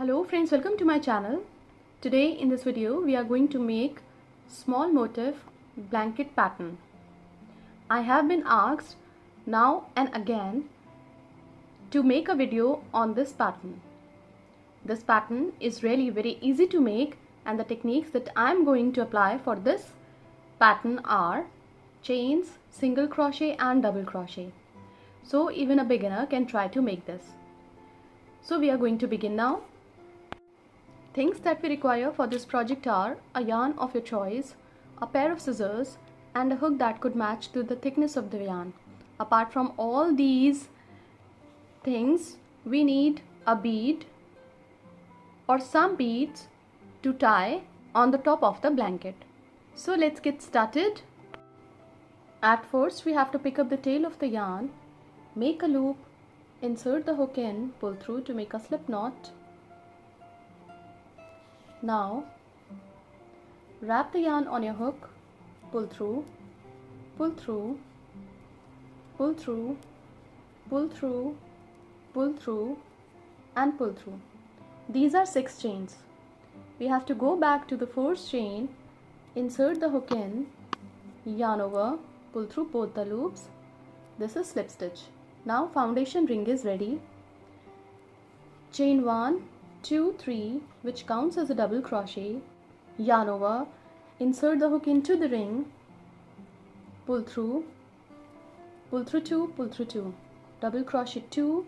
Hello friends, welcome to my channel. Today in this video we are going to make small motif blanket pattern. I have been asked now and again to make a video on this pattern. This pattern is really very easy to make, and the techniques that I am going to apply for this pattern are chains, single crochet and double crochet. So even a beginner can try to make this. So we are going to begin now. Things that we require for this project are a yarn of your choice, a pair of scissors and a hook that could match to the thickness of the yarn. Apart from all these things, we need a bead or some beads to tie on the top of the blanket. So let's get started. At first we have to pick up the tail of the yarn, make a loop, insert the hook in, pull through to make a slip knot. Now wrap the yarn on your hook, pull through, pull through, pull through, pull through, pull through and pull through. These are 6 chains. We have to go back to the first chain, insert the hook in, yarn over, pull through both the loops. This is slip stitch. Now foundation ring is ready. Chain 1, 2, 3, which counts as a double crochet, yarn over, insert the hook into the ring, pull through 2, pull through 2, double crochet 2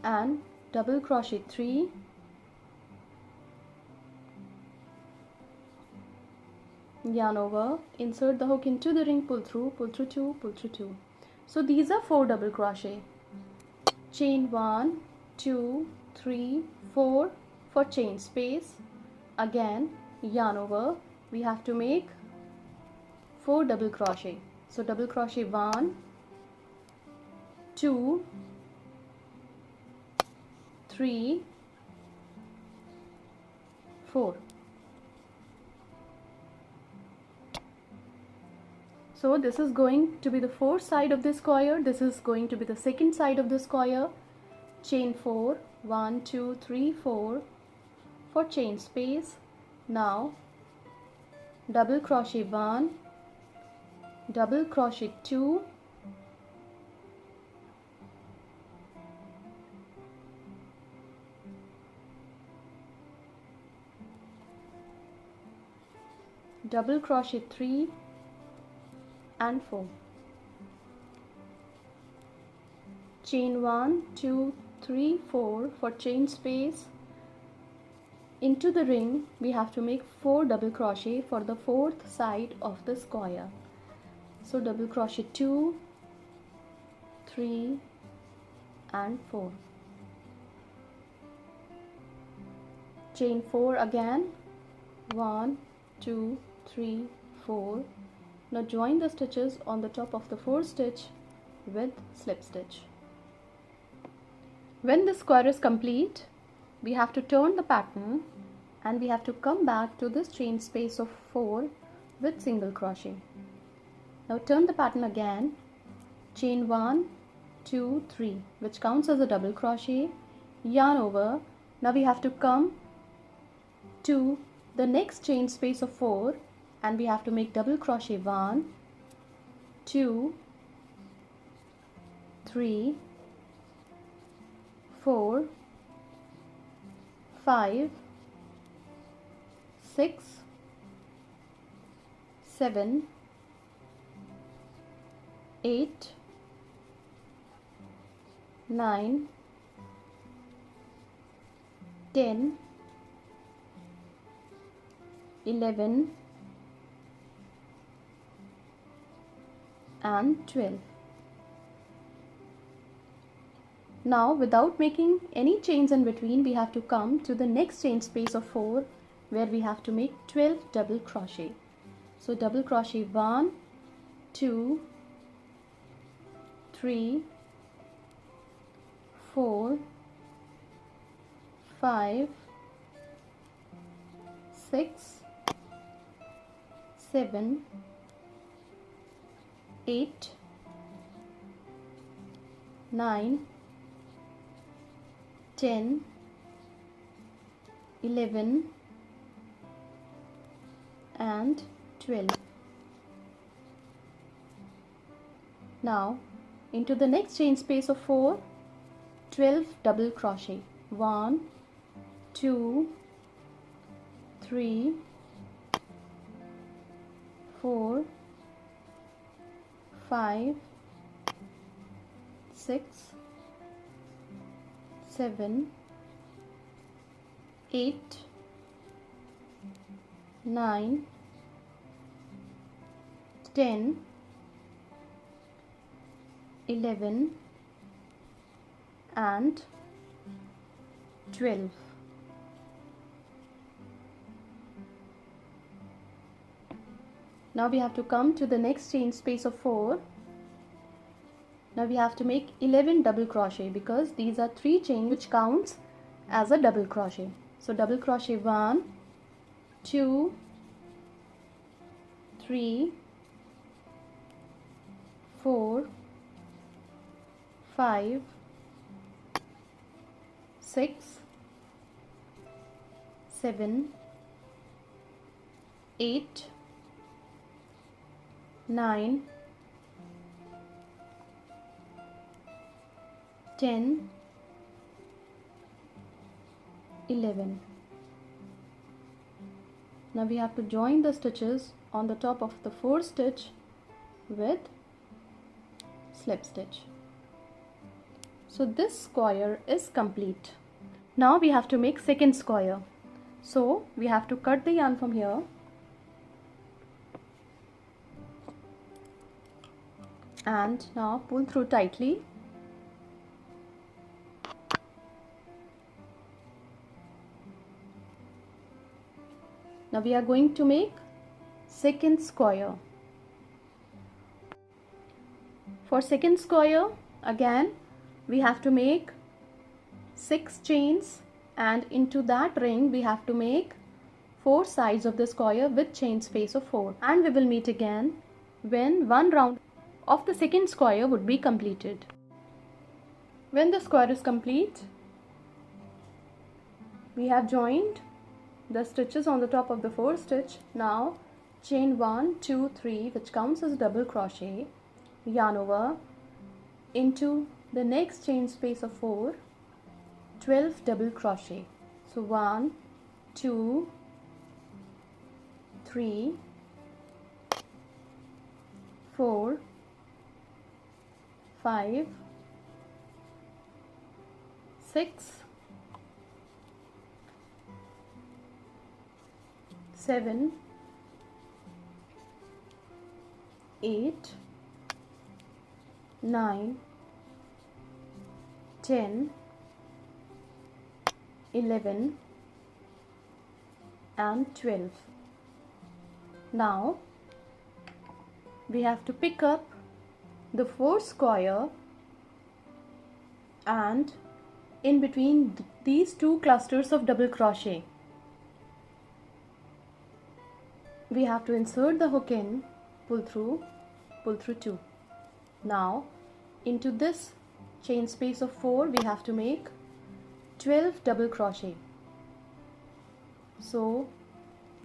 and double crochet 3, yarn over, insert the hook into the ring, pull through 2, pull through 2. So these are 4 double crochet. Chain 1, 2, 3, 4 for chain space. Again yarn over, we have to make 4 double crochet. So double crochet 1, 2, 3, 4. So this is going to be the fourth side of this square. This is going to be the second side of the square. Chain 4, 1, 2, 3, 4 for chain space. Now double crochet 1, double crochet 2, double crochet 3 and 4. Chain 1, 2, 3, 4 for chain space. Into the ring we have to make 4 double crochet for the fourth side of the square. So double crochet 2, 3 and 4. Chain 4 again, 1, 2, 3, 4. Now join the stitches on the top of the fourth stitch with slip stitch. When the square is complete, we have to turn the pattern and we have to come back to this chain space of 4 with single crochet. Now turn the pattern again, chain 1, 2, 3, which counts as a double crochet, yarn over. Now we have to come to the next chain space of 4 and we have to make double crochet 1, 2, 3, 4, 5, 6, 7, 8, 9, 10, 11 and 12. Now without making any chains in between, we have to come to the next chain space of 4 where we have to make 12 double crochet. So double crochet 1, 2, 3, 4, 5, 6, 7, 8, 9, 10, 11 and 12. Now into the next chain space of 4, 12 double crochet. 1, 2, 3, 4, 5, 6, 7, 8, 9, 10, 11 and 12. Now we have to come to the next chain space of 4. Now we have to make 11 double crochet because these are 3 chains which counts as a double crochet. So double crochet 1, 2, 3, 4, 5, 6, 7, 8, 9, 10, 11. Now we have to join the stitches on the top of the 4th stitch with slip stitch. So this square is complete. Now we have to make second square. So we have to cut the yarn from here and now pull through tightly. Now we are going to make second square. For second square, again we have to make 6 chains, and into that ring we have to make 4 sides of the square with chain space of 4, and we will meet again when one round of the second square would be completed. When the square is complete, we have joined the stitches on the top of the 4th stitch. Now chain 1, 2, 3, which counts as double crochet, yarn over into the next chain space of 4, 12 double crochet. So 1, 2, 3, 4, 5, 6, 7, 8, 9, 10, 11 and 12. Now we have to pick up the 4th square, and in between these 2 clusters of double crochet we have to insert the hook in, pull through 2. Now into this chain space of 4 we have to make 12 double crochet. So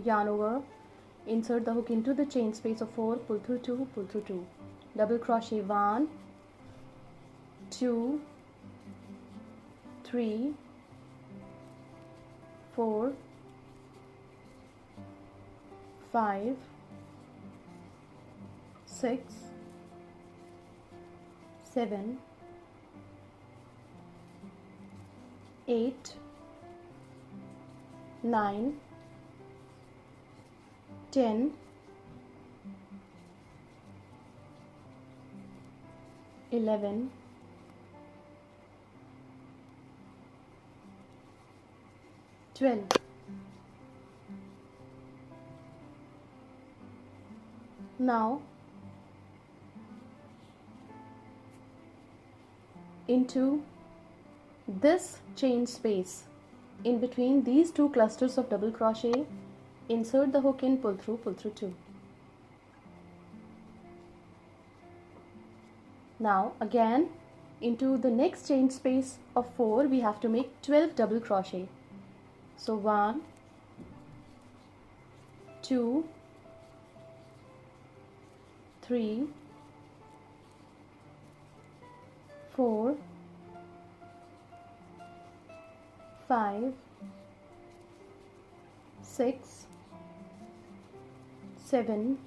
yarn over, insert the hook into the chain space of 4, pull through 2, pull through 2, double crochet 1, 2, 3, 4, 5, 6, 7, 8, 9, 10, 11, 12. Now into this chain space in between these 2 clusters of double crochet, insert the hook in, pull through 2. Now again into the next chain space of 4 we have to make 12 double crochet. So 1, 2, 3, 4, 5, 6, 7,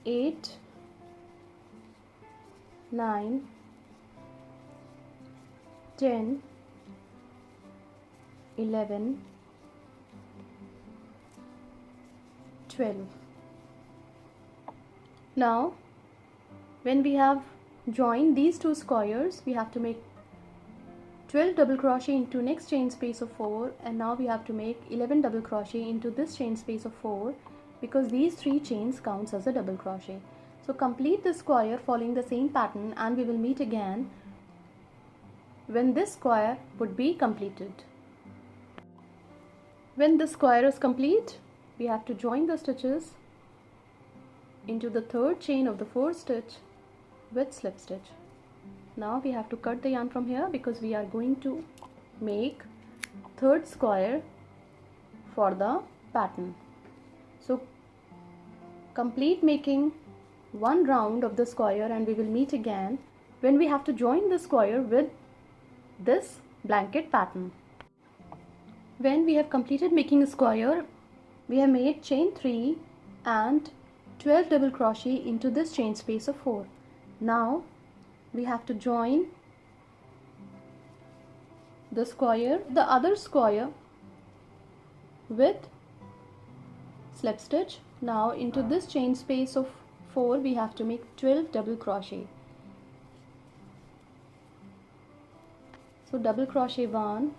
8, 9, 10, 11, 12. Now when we have joined these two squares, we have to make 12 double crochet into next chain space of 4, and now we have to make 11 double crochet into this chain space of 4, because these 3 chains counts as a double crochet. So complete the square following the same pattern, and we will meet again when this square would be completed. When the square is complete, we have to join the stitches into the third chain of the 4th stitch with slip stitch. Now we have to cut the yarn from here because we are going to make third square for the pattern. So complete making one round of the square, and we will meet again when we have to join the square with this blanket pattern. When we have completed making a square, we have made chain 3 and 12 double crochet into this chain space of 4. Now we have to join the other square with slip stitch. Now into this chain space of 4 we have to make 12 double crochet. So double crochet 1,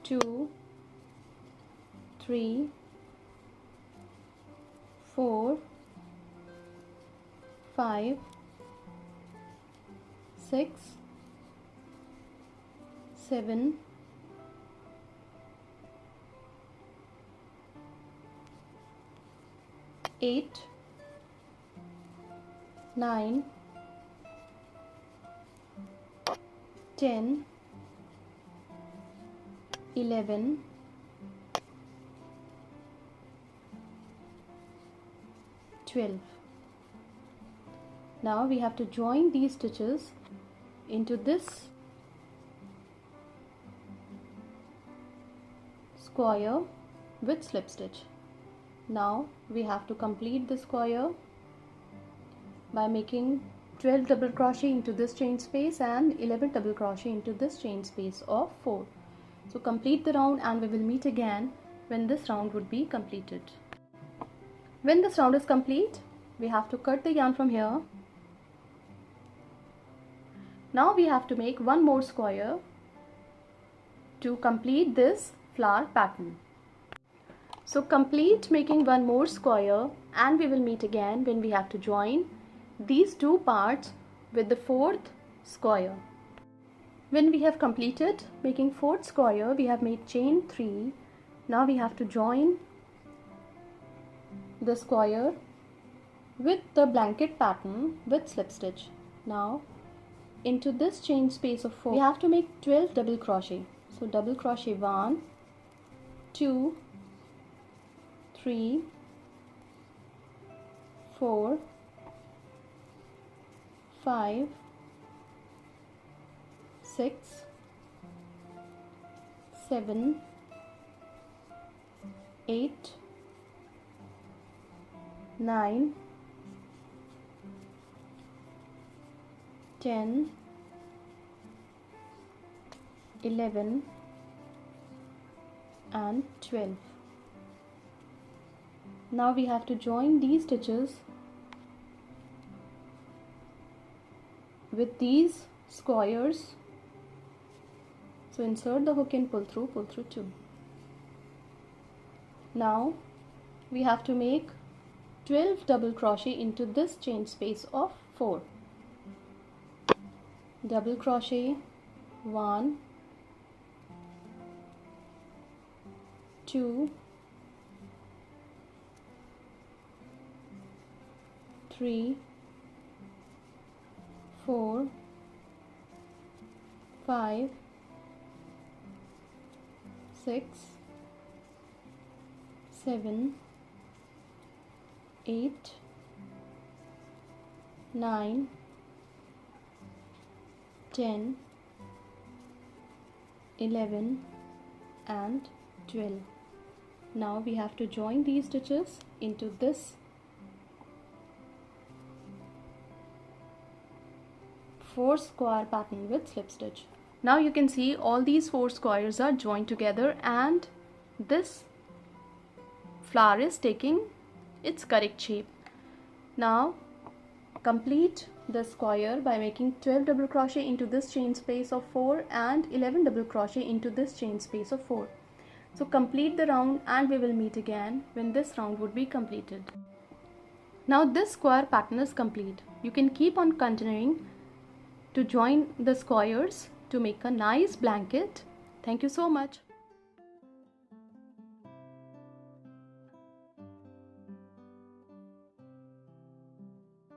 2, 3, 4, 5, 6, 7, 8, 9, 10, 11, 12. Now we have to join these stitches into this square with slip stitch. Now we have to complete the square by making 12 double crochet into this chain space and 11 double crochet into this chain space of 4. So complete the round, and we will meet again when this round would be completed. When this round is complete, we have to cut the yarn from here. Now we have to make one more square to complete this flower pattern. So complete making one more square, and we will meet again when we have to join these two parts with the 4th square. When we have completed making 4th square, we have made chain 3. Now we have to join the square with the blanket pattern with slip stitch. Now into this chain space of 4 we have to make 12 double crochet. So double crochet 1, 2, 3, 4, 5, 6, 7, 8, 9, 10, 11 and 12. Now we have to join these stitches with these squares. So insert the hook and pull through 2. Now we have to make 12 double crochet into this chain space of 4. Double crochet 1, 2, 3, 4, 5, 6, 7, 8, 9, 10, 11 and 12. Now we have to join these stitches into this 4 square pattern with slip stitch. Now you can see all these 4 squares are joined together and this flower is taking its correct shape. Now complete the square by making 12 double crochet into this chain space of 4 and 11 double crochet into this chain space of 4. So complete the round and we will meet again when this round would be completed. Now this square pattern is complete. You can keep on continuing to join the squares to make a nice blanket. Thank you so much.